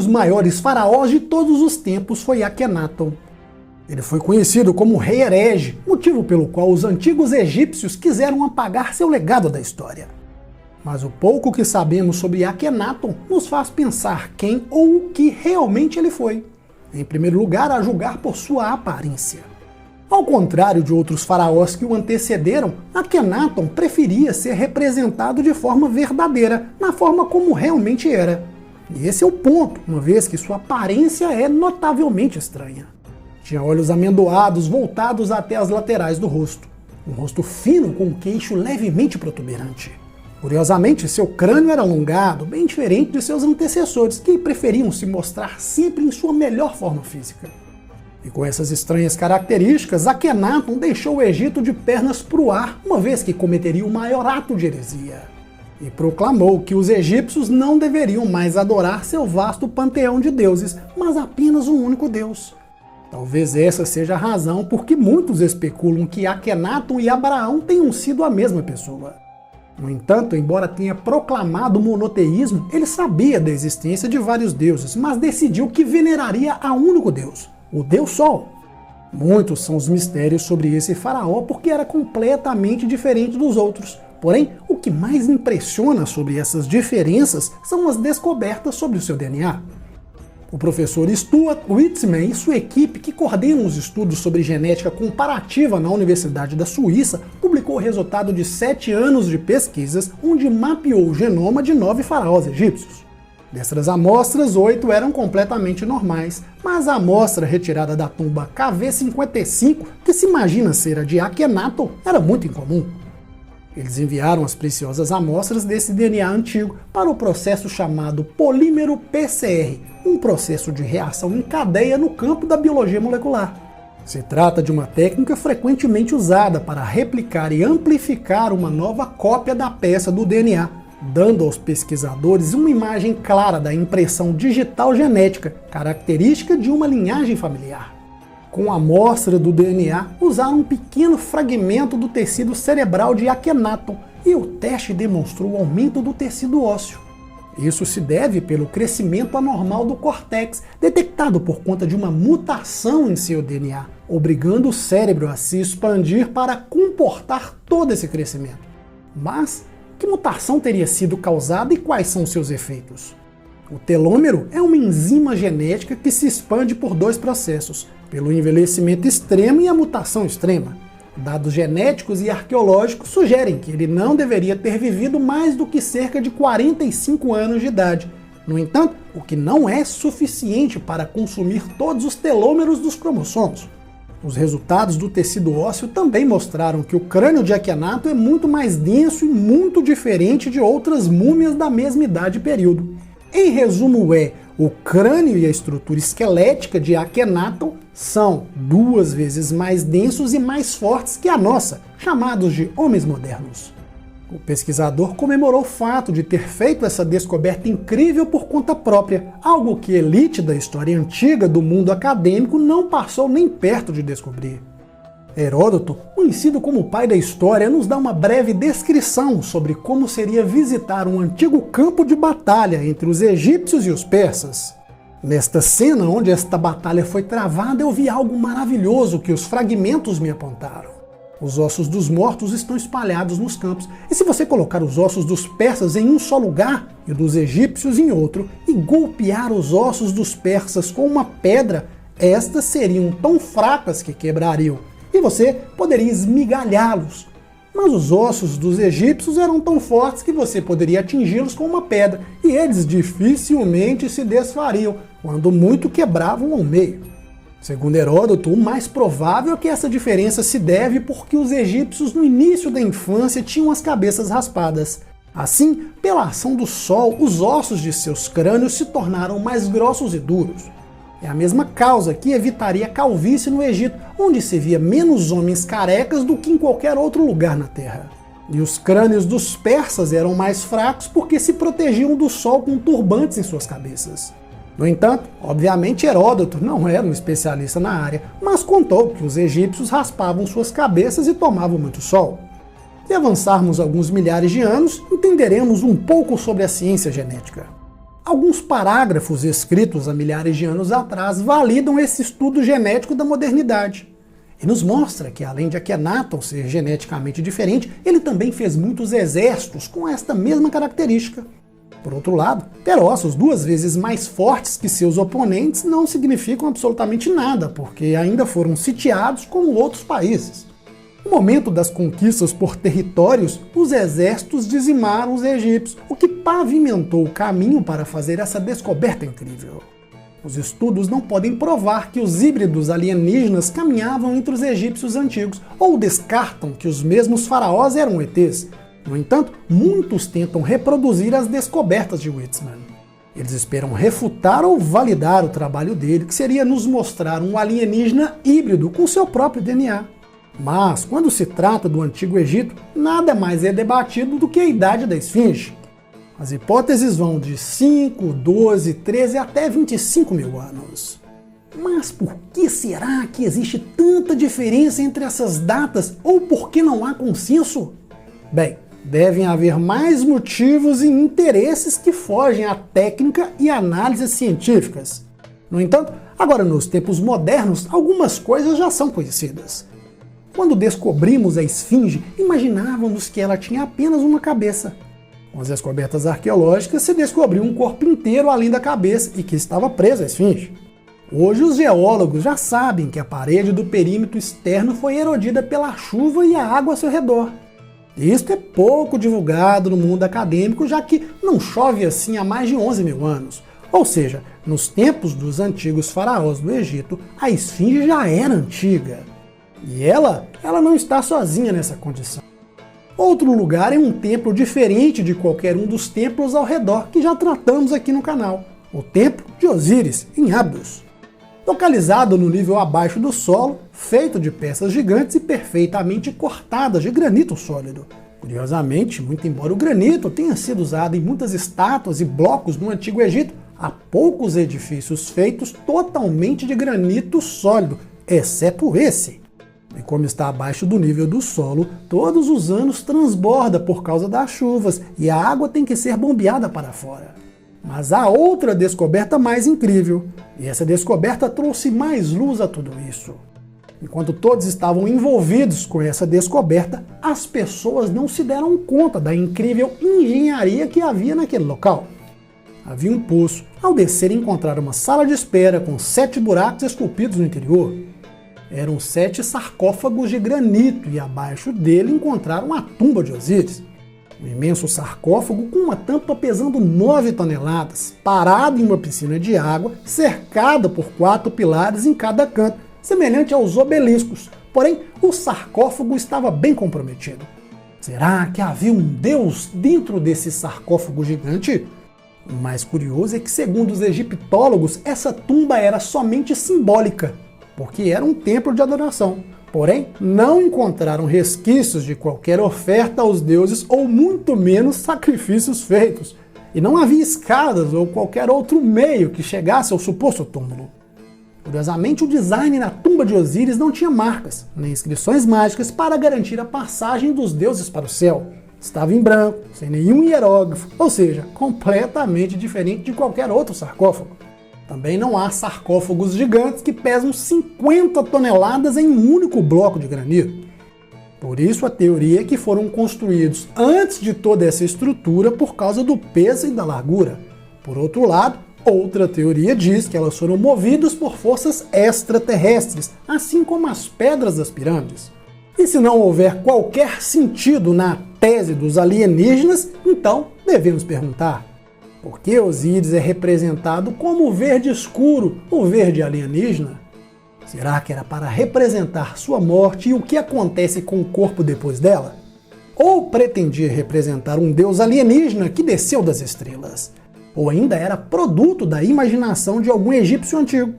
dos maiores faraós de todos os tempos foi Akhenaton. Ele foi conhecido como rei herege, motivo pelo qual os antigos egípcios quiseram apagar seu legado da história. Mas o pouco que sabemos sobre Akhenaton nos faz pensar quem ou o que realmente ele foi. Em primeiro lugar, a julgar por sua aparência. Ao contrário de outros faraós que o antecederam, Akhenaton preferia ser representado de forma verdadeira, na forma como realmente era. E esse é o ponto, uma vez que sua aparência é notavelmente estranha. Tinha olhos amendoados voltados até as laterais do rosto. Um rosto fino com um queixo levemente protuberante. Curiosamente, seu crânio era alongado, bem diferente de seus antecessores, que preferiam se mostrar sempre em sua melhor forma física. E com essas estranhas características, Akhenaton deixou o Egito de pernas para o ar, uma vez que cometeria o maior ato de heresia. E proclamou que os egípcios não deveriam mais adorar seu vasto panteão de deuses, mas apenas um único Deus. Talvez essa seja a razão por que muitos especulam que Akhenaton e Abraão tenham sido a mesma pessoa. No entanto, embora tenha proclamado o monoteísmo, ele sabia da existência de vários deuses, mas decidiu que veneraria a um único Deus, o Deus Sol. Muitos são os mistérios sobre esse faraó porque era completamente diferente dos outros. Porém, o que mais impressiona sobre essas diferenças são as descobertas sobre o seu DNA. O professor Stuart Weitzman e sua equipe, que coordenam os estudos sobre genética comparativa na Universidade da Suíça, publicou o resultado de 7 anos de pesquisas, onde mapeou o genoma de 9 faraós egípcios. Dessas amostras, 8 eram completamente normais, mas a amostra retirada da tumba KV55, que se imagina ser a de Akhenaton, era muito incomum. Eles enviaram as preciosas amostras desse DNA antigo para o processo chamado polímero PCR, um processo de reação em cadeia no campo da biologia molecular. Se trata de uma técnica frequentemente usada para replicar e amplificar uma nova cópia da peça do DNA, dando aos pesquisadores uma imagem clara da impressão digital genética, característica de uma linhagem familiar. Com a amostra do DNA, usaram um pequeno fragmento do tecido cerebral de Akhenaton e o teste demonstrou o aumento do tecido ósseo. Isso se deve pelo crescimento anormal do córtex, detectado por conta de uma mutação em seu DNA, obrigando o cérebro a se expandir para comportar todo esse crescimento. Mas, que mutação teria sido causada e quais são seus efeitos? O telômero é uma enzima genética que se expande por 2 processos, pelo envelhecimento extremo e a mutação extrema. Dados genéticos e arqueológicos sugerem que ele não deveria ter vivido mais do que cerca de 45 anos de idade. No entanto, o que não é suficiente para consumir todos os telômeros dos cromossomos. Os resultados do tecido ósseo também mostraram que o crânio de Akhenaton é muito mais denso e muito diferente de outras múmias da mesma idade e período. Em resumo, o crânio e a estrutura esquelética de Akhenaton são 2 vezes mais densos e mais fortes que a nossa, chamados de homens modernos. O pesquisador comemorou o fato de ter feito essa descoberta incrível por conta própria, algo que a elite da história antiga do mundo acadêmico não passou nem perto de descobrir. Heródoto, conhecido como o pai da história, nos dá uma breve descrição sobre como seria visitar um antigo campo de batalha entre os egípcios e os persas. Nesta cena onde esta batalha foi travada, eu vi algo maravilhoso que os fragmentos me apontaram. Os ossos dos mortos estão espalhados nos campos, e se você colocar os ossos dos persas em um só lugar e dos egípcios em outro, e golpear os ossos dos persas com uma pedra, estas seriam tão fracas que quebrariam, e você poderia esmigalhá-los. Mas os ossos dos egípcios eram tão fortes que você poderia atingi-los com uma pedra, e eles dificilmente se desfariam, quando muito quebravam ao meio. Segundo Heródoto, o mais provável é que essa diferença se deve porque os egípcios no início da infância tinham as cabeças raspadas. Assim, pela ação do sol, os ossos de seus crânios se tornaram mais grossos e duros. É a mesma causa que evitaria a calvície no Egito, onde se via menos homens carecas do que em qualquer outro lugar na Terra. E os crânios dos persas eram mais fracos porque se protegiam do sol com turbantes em suas cabeças. No entanto, obviamente Heródoto não era um especialista na área, mas contou que os egípcios raspavam suas cabeças e tomavam muito sol. Se avançarmos alguns milhares de anos, entenderemos um pouco sobre a ciência genética. Alguns parágrafos escritos há milhares de anos atrás validam esse estudo genético da modernidade. E nos mostra que, além de Akhenaton ser geneticamente diferente, ele também fez muitos exércitos com esta mesma característica. Por outro lado, ter ossos 2 vezes mais fortes que seus oponentes não significam absolutamente nada, porque ainda foram sitiados como outros países. No momento das conquistas por territórios, os exércitos dizimaram os egípcios, o que pavimentou o caminho para fazer essa descoberta incrível. Os estudos não podem provar que os híbridos alienígenas caminhavam entre os egípcios antigos, ou descartam que os mesmos faraós eram ETs. No entanto, muitos tentam reproduzir as descobertas de Weizmann. Eles esperam refutar ou validar o trabalho dele, que seria nos mostrar um alienígena híbrido com seu próprio DNA. Mas, quando se trata do Antigo Egito, nada mais é debatido do que a idade da Esfinge. As hipóteses vão de 5, 12, 13 até 25 mil anos. Mas por que será que existe tanta diferença entre essas datas, ou por que não há consenso? Bem, devem haver mais motivos e interesses que fogem à técnica e análises científicas. No entanto, agora nos tempos modernos, algumas coisas já são conhecidas. Quando descobrimos a Esfinge, imaginávamos que ela tinha apenas uma cabeça. Com as descobertas arqueológicas, se descobriu um corpo inteiro além da cabeça e que estava preso à Esfinge. Hoje os geólogos já sabem que a parede do perímetro externo foi erodida pela chuva e a água ao seu redor. Isto é pouco divulgado no mundo acadêmico, já que não chove assim há mais de 11 mil anos. Ou seja, nos tempos dos antigos faraós do Egito, a Esfinge já era antiga. E ela não está sozinha nessa condição. Outro lugar é um templo diferente de qualquer um dos templos ao redor que já tratamos aqui no canal, o Templo de Osíris, em Abidos. Localizado no nível abaixo do solo, feito de peças gigantes e perfeitamente cortadas de granito sólido. Curiosamente, muito embora o granito tenha sido usado em muitas estátuas e blocos no Antigo Egito, há poucos edifícios feitos totalmente de granito sólido, exceto esse. E como está abaixo do nível do solo, todos os anos transborda por causa das chuvas e a água tem que ser bombeada para fora. Mas há outra descoberta mais incrível, e essa descoberta trouxe mais luz a tudo isso. Enquanto todos estavam envolvidos com essa descoberta, as pessoas não se deram conta da incrível engenharia que havia naquele local. Havia um poço. Ao descer, encontraram uma sala de espera com 7 buracos esculpidos no interior. Eram 7 sarcófagos de granito e abaixo dele encontraram a tumba de Osíris. Um imenso sarcófago com uma tampa pesando 9 toneladas, parado em uma piscina de água, cercada por 4 pilares em cada canto, semelhante aos obeliscos. Porém, o sarcófago estava bem comprometido. Será que havia um deus dentro desse sarcófago gigante? O mais curioso é que, segundo os egiptólogos, essa tumba era somente simbólica, porque era um templo de adoração. Porém, não encontraram resquícios de qualquer oferta aos deuses ou muito menos sacrifícios feitos. E não havia escadas ou qualquer outro meio que chegasse ao suposto túmulo. Curiosamente, o design na tumba de Osíris não tinha marcas, nem inscrições mágicas para garantir a passagem dos deuses para o céu. Estava em branco, sem nenhum hieróglifo, ou seja, completamente diferente de qualquer outro sarcófago. Também não há sarcófagos gigantes que pesam 50 toneladas em um único bloco de granito. Por isso a teoria é que foram construídos antes de toda essa estrutura por causa do peso e da largura. Por outro lado, outra teoria diz que elas foram movidas por forças extraterrestres, assim como as pedras das pirâmides. E se não houver qualquer sentido na tese dos alienígenas, então devemos perguntar: por que Osíris é representado como verde escuro, o verde alienígena? Será que era para representar sua morte e o que acontece com o corpo depois dela? Ou pretendia representar um deus alienígena que desceu das estrelas? Ou ainda era produto da imaginação de algum egípcio antigo?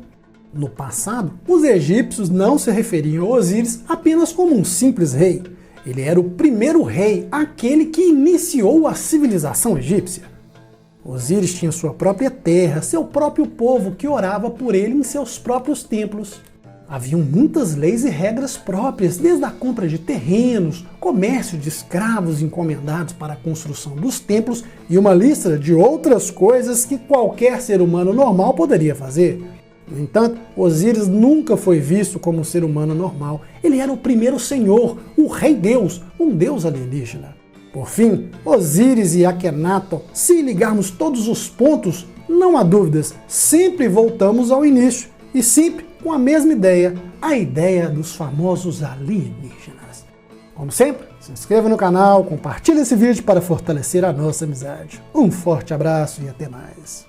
No passado, os egípcios não se referiam a Osíris apenas como um simples rei. Ele era o primeiro rei, aquele que iniciou a civilização egípcia. Osíris tinha sua própria terra, seu próprio povo que orava por ele em seus próprios templos. Haviam muitas leis e regras próprias, desde a compra de terrenos, comércio de escravos encomendados para a construção dos templos e uma lista de outras coisas que qualquer ser humano normal poderia fazer. No entanto, Osíris nunca foi visto como um ser humano normal. Ele era o primeiro senhor, o rei Deus, um deus alienígena. Por fim, Osíris e Akhenaton, se ligarmos todos os pontos, não há dúvidas, sempre voltamos ao início e sempre com a mesma ideia, a ideia dos famosos alienígenas. Como sempre, se inscreva no canal, compartilhe esse vídeo para fortalecer a nossa amizade. Um forte abraço e até mais.